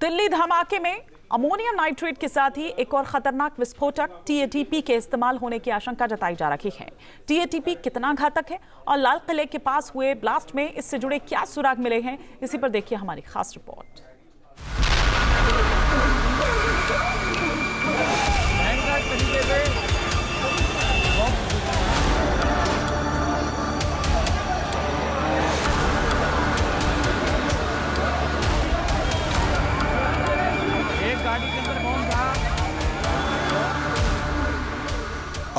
दिल्ली धमाके में ammonium nitrate के साथ ही एक और खतरनाक विस्फोटक टीएटीपी के इस्तेमाल होने की आशंका जताई जा रही है। टीएटीपी कितना घातक है और लाल किले के पास हुए ब्लास्ट में इससे जुड़े क्या सुराग मिले हैं, इसी पर देखिए हमारी खास रिपोर्ट।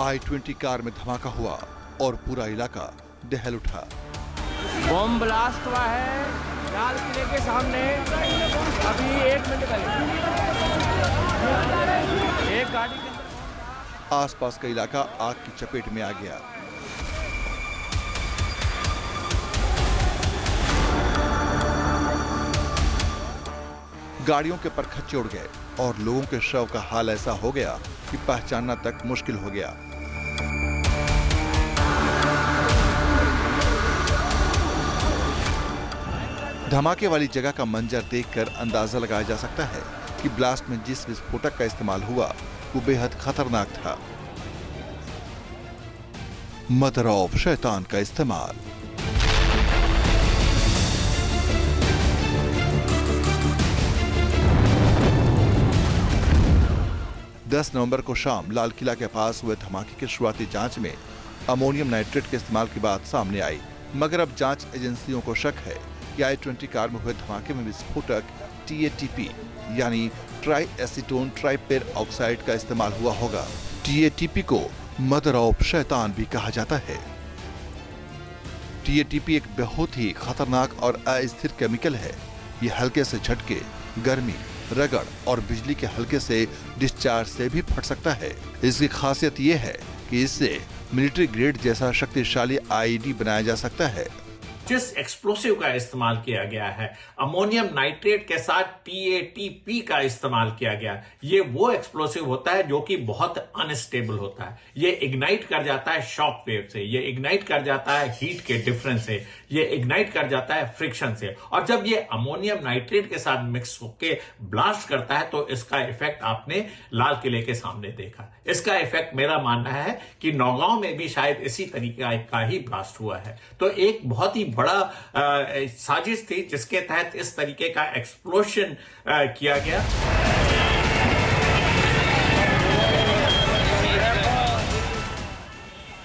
I-20 कार में धमाका हुआ और पूरा इलाका दहल उठा। बॉम्ब ब्लास्ट हुआ है लाल किले के सामने अभी 1 मिनट पहले। एक गाड़ी के अंदर आसपास का इलाका आग की चपेट में आ गया। गाड़ियों के परखच्चे उड़ गए और लोगों के शव का हाल ऐसा हो गया कि पहचानना तक मुश्किल हो गया। धमाके वाली जगह का मंजर देखकर अंदाजा लगाया जा सकता है कि ब्लास्ट में जिस विस्फोटक का इस्तेमाल हुआ वो बेहद खतरनाक था। मदर ऑफ शैतान का इस्तेमाल। दस नवंबर को शाम लाल किला के पास हुए धमाके की शुरुआती जांच में अमोनियम नाइट्रेट के इस्तेमाल की बात सामने आई, मगर अब जांच एजेंसियों को शक है कि I-20 कार में हुए धमाके में विस्फोटक TATP यानी ट्राई एसीटोन ट्राइपेर ऑक्साइड का इस्तेमाल हुआ होगा। TATP को मदर ऑफ शैतान भी कहा जाता है। TATP एक बहुत ही खतरनाक और अस्थिर केमिकल है। ये हल्के से झटके, गर्मी, रगड़ और बिजली के हल्के से डिस्चार्ज से भी फट सकता है। इसकी खासियत ये है कि इससे मिलिट्री ग्रेड जैसा शक्तिशाली IED बनाया जा सकता है। जिस एक्सप्लोसिव का इस्तेमाल किया गया है, अमोनियम नाइट्रेट के साथ TATP का इस्तेमाल किया गया, ये वो एक्सप्लोसिव होता है जो कि बहुत अनस्टेबल होता है। ये इग्नाइट कर जाता है शॉक वेव से, ये इग्नाइट कर जाता है हीट के डिफरेंस से, ये इग्नाइट कर जाता है फ्रिक्शन से, और जब ये अमोनियम नाइट्रेट के साथ मिक्स होकर ब्लास्ट करता है तो इसका इफेक्ट आपने लाल किले के सामने देखा। इसका इफेक्ट मेरा मानना है कि नौगांव में भी शायद इसी तरीके का ही ब्लास्ट हुआ है। तो एक बहुत ही बड़ा साजिश थी जिसके तहत इस तरीके का एक्सप्लोशन किया गया।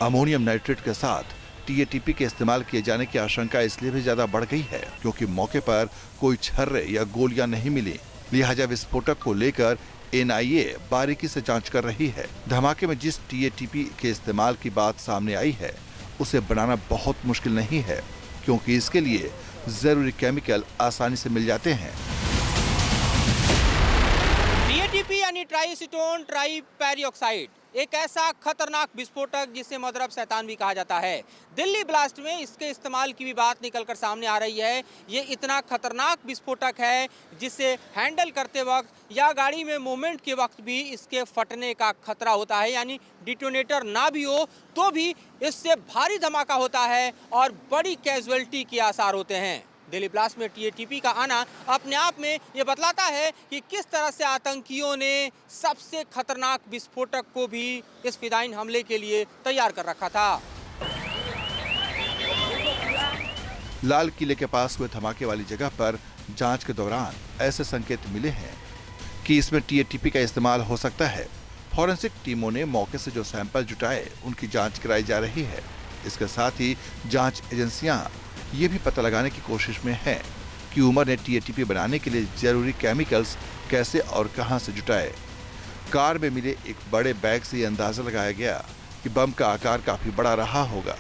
अमोनियम नाइट्रेट के साथ TATP के इस्तेमाल किए जाने की आशंका इसलिए भी ज्यादा बढ़ गई है क्योंकि मौके पर कोई छर्रे या गोलियां नहीं मिली। लिहाजा विस्फोटक को लेकर NIA बारीकी से जांच कर रही है। धमाके में जिस TATP के इस्तेमाल की बात सामने आई है उसे बनाना बहुत मुश्किल नहीं है क्योंकि इसके लिए जरूरी केमिकल आसानी से मिल जाते हैं। TATP यानी ट्राईएसीटोन ट्राइपेरिऑक्साइड एक ऐसा खतरनाक विस्फोटक जिसे मदर ऑफ शैतान भी कहा जाता है। दिल्ली ब्लास्ट में इसके इस्तेमाल की भी बात निकलकर सामने आ रही है। ये इतना खतरनाक विस्फोटक है जिसे हैंडल करते वक्त या गाड़ी में मूवमेंट के वक्त भी इसके फटने का खतरा होता है, यानी डिटोनेटर ना भी हो तो भी इससे भारी धमाका होता है और बड़ी कैजुअलिटी के आसार होते हैं। दिल्ली ब्लास्ट में TATP का आना अपने आप में ये बतलाता है कि किस तरह से आतंकियों ने सबसे खतरनाक विस्फोटक को भी इस फिदायीन हमले के लिए तैयार कर रखा था। लाल किले के पास हुए धमाके वाली जगह पर जांच के दौरान ऐसे संकेत मिले हैं कि इसमें TATP का इस्तेमाल हो सकता है। फॉरेंसिक टीमों ने मौके से जो सैंपल जुटाए उनकी जांच कराई जा रही है। इसके साथ ही जांच एजेंसियां ये भी पता लगाने की कोशिश में है कि उमर ने TATP बनाने के लिए जरूरी केमिकल्स कैसे और कहां से जुटाए। कार में मिले एक बड़े बैग से अंदाजा लगाया गया कि बम का आकार काफी बड़ा रहा होगा।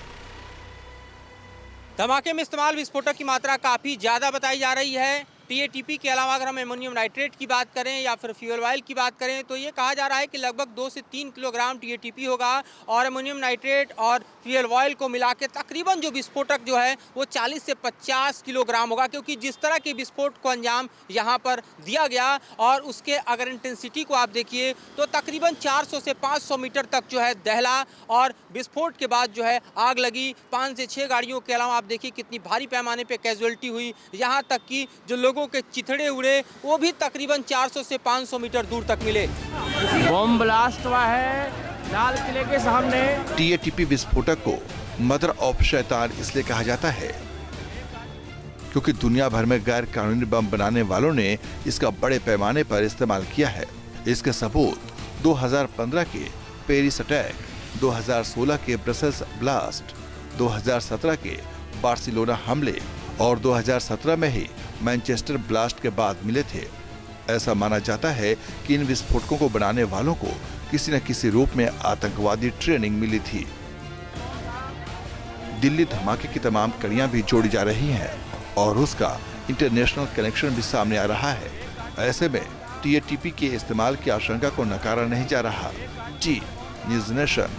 धमाके में इस्तेमाल विस्फोटक की मात्रा काफी ज्यादा बताई जा रही है। TATP के अलावा अगर हम एमोनियम नाइट्रेट की बात करें या फिर फ्यूल ऑयल की बात करें तो ये कहा जा रहा है कि लगभग 2 से 3 किलोग्राम TATP होगा और एमोनियम नाइट्रेट और फ्यूल ऑयल को मिला के तकरीबन जो विस्फोटक जो है वो 40 से 50 किलोग्राम होगा, क्योंकि जिस तरह के विस्फोट को अंजाम यहाँ पर दिया गया और उसके अगर इंटेंसिटी को आप देखिए तो तकरीबन 400 से 500 मीटर तक जो है दहला और विस्फोट के बाद जो है आग लगी। 5 से 6 गाड़ियों के अलावा आप देखिए कितनी भारी पैमाने पर कैजुअलिटी हुई, यहाँ तक कि जो लोग लोगों के चिथड़े उड़े, वो भी तकरीबन 400 से 500 मीटर दूर तक मिले। बॉम्ब ब्लास्ट हुआ है लाल किले के सामने। टीएटीपी विस्फोटक को मदर ऑफ शैतान इसलिए कहा जाता है क्योंकि दुनिया भर में गैर कानूनी बम बनाने वालों ने इसका बड़े पैमाने पर इस्तेमाल किया है। इसके सबूत 2015 के पेरिस अटैक, 2016 के ब्रसेल्स ब्लास्ट, 2017 के बार्सिलोना हमले और 2017 में ही मैनचेस्टर ब्लास्ट के बाद मिले थे। ऐसा माना जाता है कि इन विस्फोटकों को बनाने वालों को किसी न किसी रूप में आतंकवादी ट्रेनिंग मिली थी। दिल्ली धमाके की तमाम कड़ियां भी जोड़ी जा रही हैं और उसका इंटरनेशनल कनेक्शन भी सामने आ रहा है। ऐसे में टीएटीपी के इस्तेमाल की आशंका को नकारा नहीं जा रहा। जी न्यूज़ नेशन।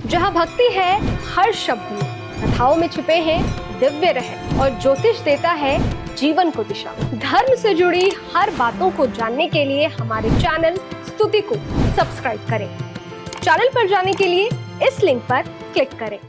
जहां भक्ति है हर शब्द में, कथाओं में छुपे हैं दिव्य रहस्य और ज्योतिष देता है जीवन को दिशा। धर्म से जुड़ी हर बातों को जानने के लिए हमारे चैनल स्तुति को सब्सक्राइब करें। चैनल पर जाने के लिए इस लिंक पर क्लिक करें।